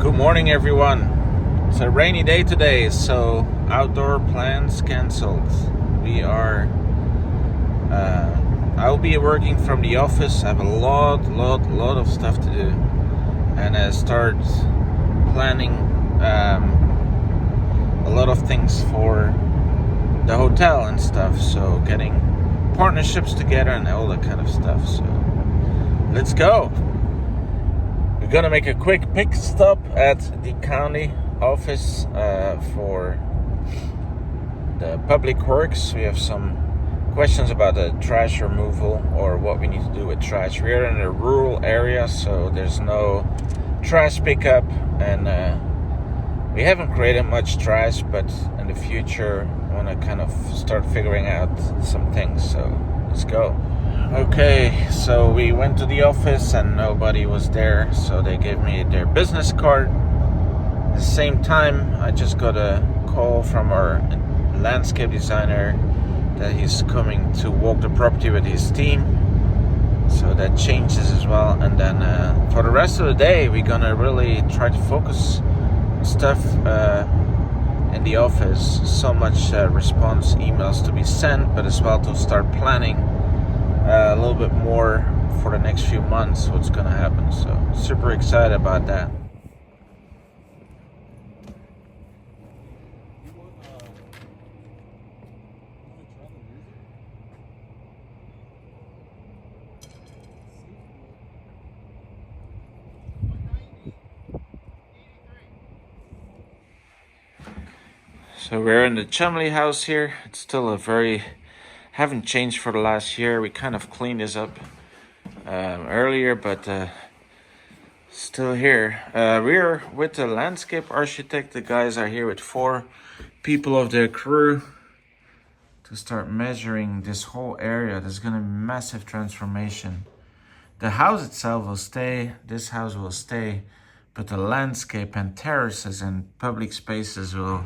Good morning, everyone. It's a rainy day today, so outdoor plans cancelled. We are. I'll be working from the office. I have a lot of stuff to do, and I start planning a lot of things for the hotel and stuff. So getting partnerships together and all that kind of stuff. So let's go. We're gonna make a quick pit stop at the county office for the public works. We have some questions about the trash removal or what we need to do with trash. We are in a rural area, so there's no trash pickup, and we haven't created much trash, but in the future I want to kind of start figuring out some things. So let's go. Okay, so we went to the office and nobody was there, so they gave me their business card. At the same time, I just got a call from our landscape designer that he's coming to walk the property with his team, so that changes as well. And then for the rest of the day, we're gonna really try to focus stuff in the office. So much response emails to be sent, but as well to start planning a little bit more for the next few months what's gonna happen. So super excited about that. So we're in the Chumley house here. It's still haven't changed for the last year. We kind of cleaned this up earlier, but still here. We're with the landscape architect. The guys are here with 4 people of their crew to start measuring this whole area. There's gonna be massive transformation. The house itself will stay, this house will stay, but the landscape and terraces and public spaces will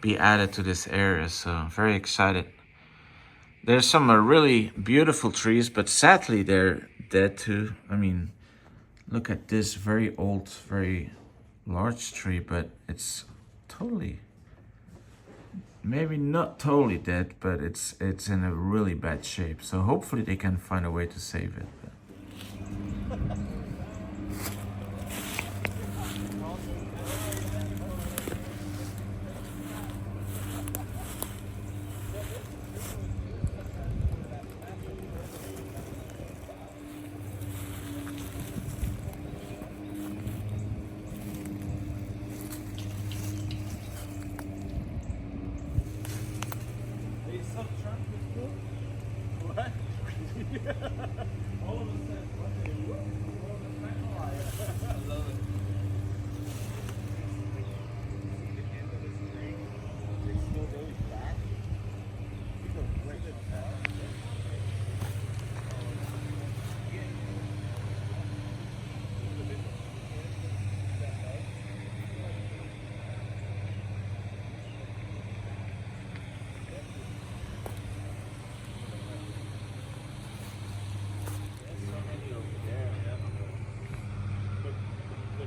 be added to this area. So I'm very excited. There's some really beautiful trees, but sadly they're dead too. I mean, look at this very old, very large tree, but it's totally, maybe not totally dead, but it's in a really bad shape. So hopefully they can find a way to save it.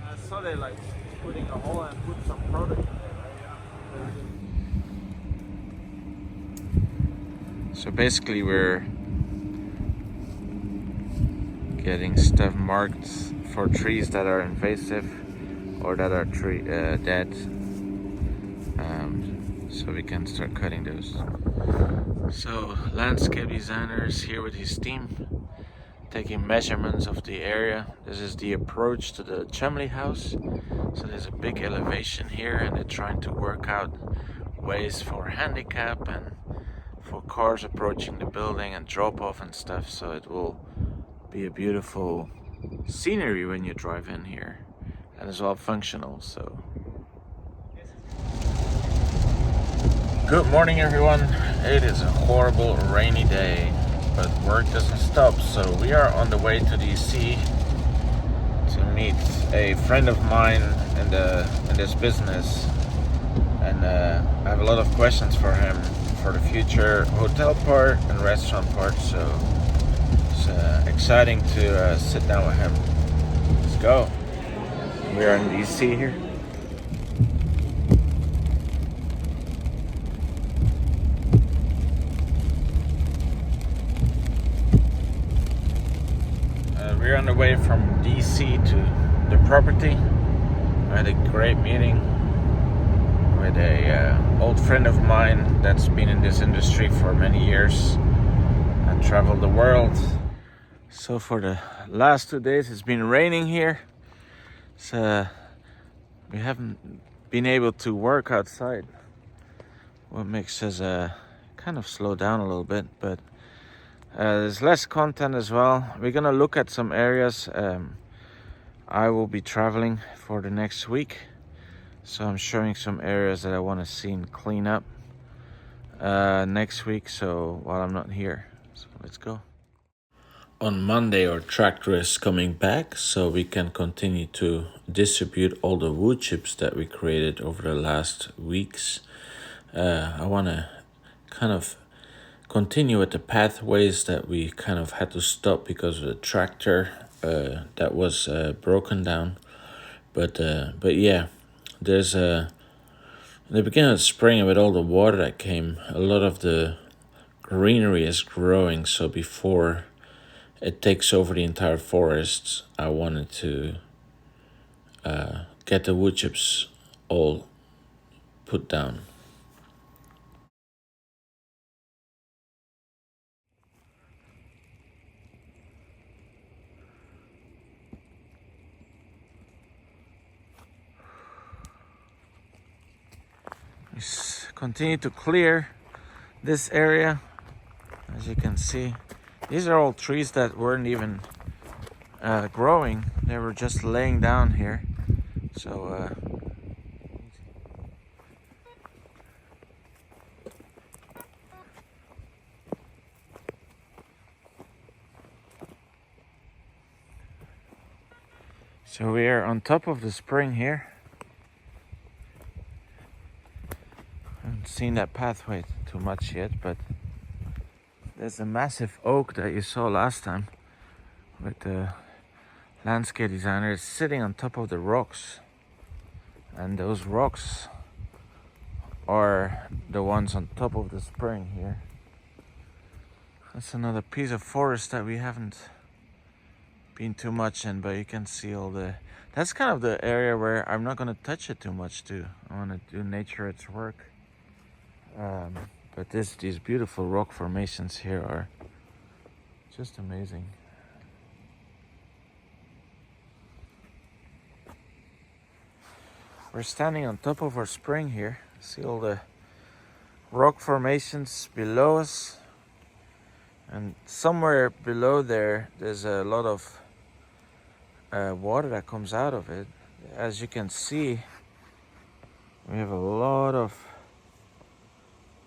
I saw they like putting a hole and put some product in there. So basically we're getting stuff marked for trees that are invasive or that are dead, so we can start cutting those. So landscape designer is here with his team, taking measurements of the area. This is the approach to the Chumley house. So there's a big elevation here, and they're trying to work out ways for handicap and for cars approaching the building and drop off and stuff. So it will be a beautiful scenery when you drive in here, and as well functional. So good morning, everyone. It is a horrible rainy day, but work doesn't stop. So we are on the way to DC to meet a friend of mine in this business, and I have a lot of questions for him for the future hotel part and restaurant part. So it's exciting to sit down with him. Let's go. We are in DC here. We're on the way from DC to the property. I had a great meeting with a old friend of mine that's been in this industry for many years and traveled the world. So for the last 2 days it's been raining here. So we haven't been able to work outside. What makes us kind of slow down a little bit, but there's less content as well. We're gonna look at some areas. I will be traveling for the next week, so I'm showing some areas that I want to see and clean up next week, so while I'm not here. So let's go. On Monday our tractor is coming back, so we can continue to distribute all the wood chips that we created over the last weeks. I want to kind of continue with the pathways that we kind of had to stop because of the tractor that was broken down. But yeah, there's in the beginning of spring, with all the water that came, a lot of the greenery is growing. So before it takes over the entire forest, I wanted to get the wood chips all put down. Continue to clear this area. As you can see, these are all trees that weren't even growing. They were just laying down here. So so we are on top of the spring here. Haven't seen that pathway too much yet, but there's a massive oak that you saw last time with the landscape designer. It's sitting on top of the rocks, and those rocks are the ones on top of the spring here. That's another piece of forest that we haven't been too much in, but you can see all the, that's kind of the area where I'm not going to touch it too much too. I want to do nature its work. But these beautiful rock formations here are just amazing. We're standing on top of our spring here. See all the rock formations below us, and somewhere below there's a lot of water that comes out of it. As you can see, we have a lot of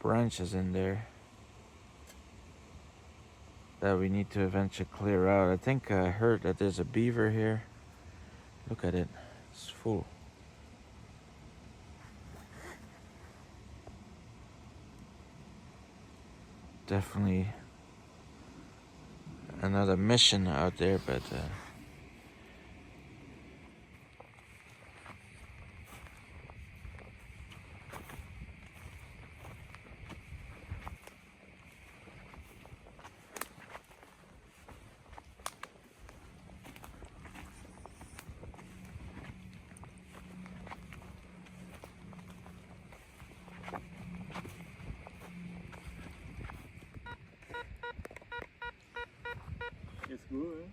branches in there that we need to eventually clear out. I think I heard that there's a beaver here. Look at it, it's full. Definitely another mission out there, but it's good.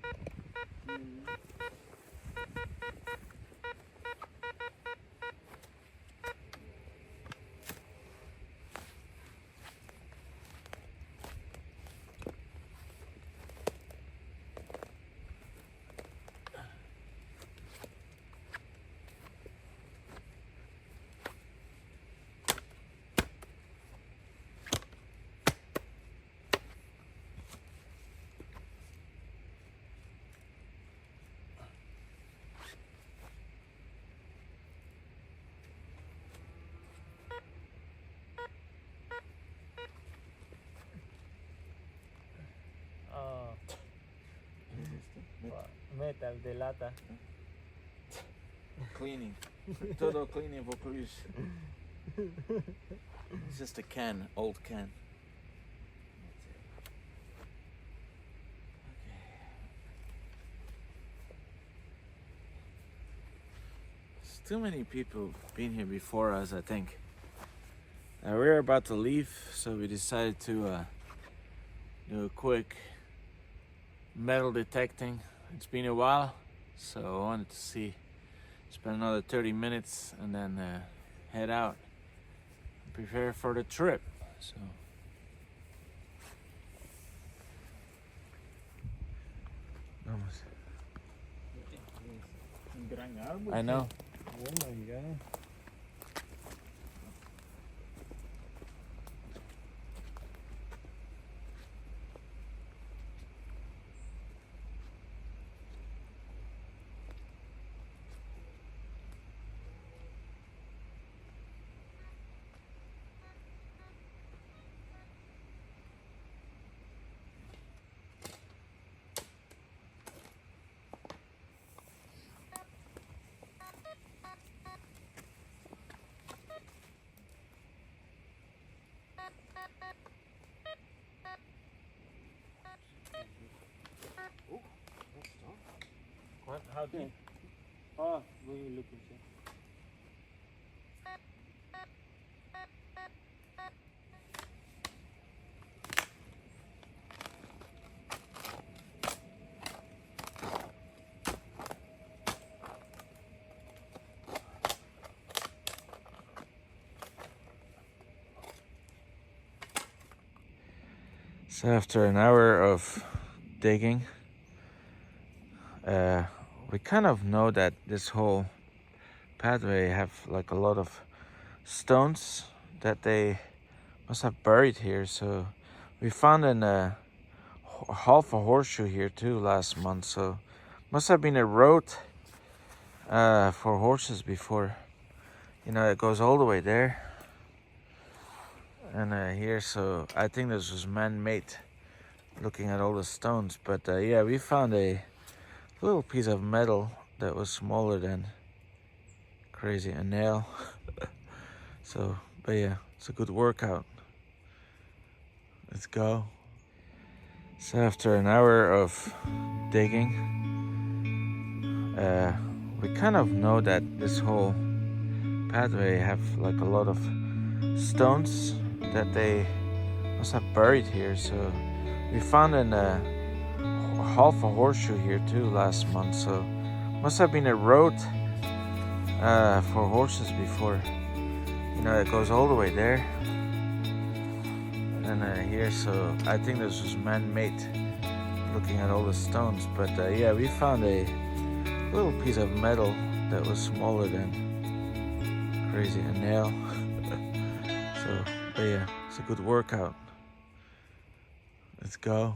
Metal de lata. cleaning. Total cleaning Vaucluse. It's just a can, old can. That's it. Okay. There's too many people been here before us, I think. We're about to leave, so we decided to do a quick metal detecting. It's been a while, so I wanted to spend another 30 minutes and then head out and prepare for the trip. So vamos. I know. Oh my god. What? How deep? Oh, we look inside. So after an hour of digging, we kind of know that this whole pathway have like a lot of stones that they must have buried here. So we found half a horseshoe here too last month. So must have been a road for horses before. You know, it goes all the way there and here. So I think this was man-made. Looking at all the stones, but yeah, we found a little piece of metal that was smaller than crazy a nail. So, but yeah, it's a good workout. Let's go. So after an hour of digging, we kind of know that this whole pathway have like a lot of stones that they must have buried here. So we found half a horseshoe here too last month. So must have been a road for horses before. You know, it goes all the way there and here. So I think this was man-made. Looking at all the stones, but yeah, we found a little piece of metal that was smaller than crazy a nail. So, but yeah, it's a good workout. Let's go.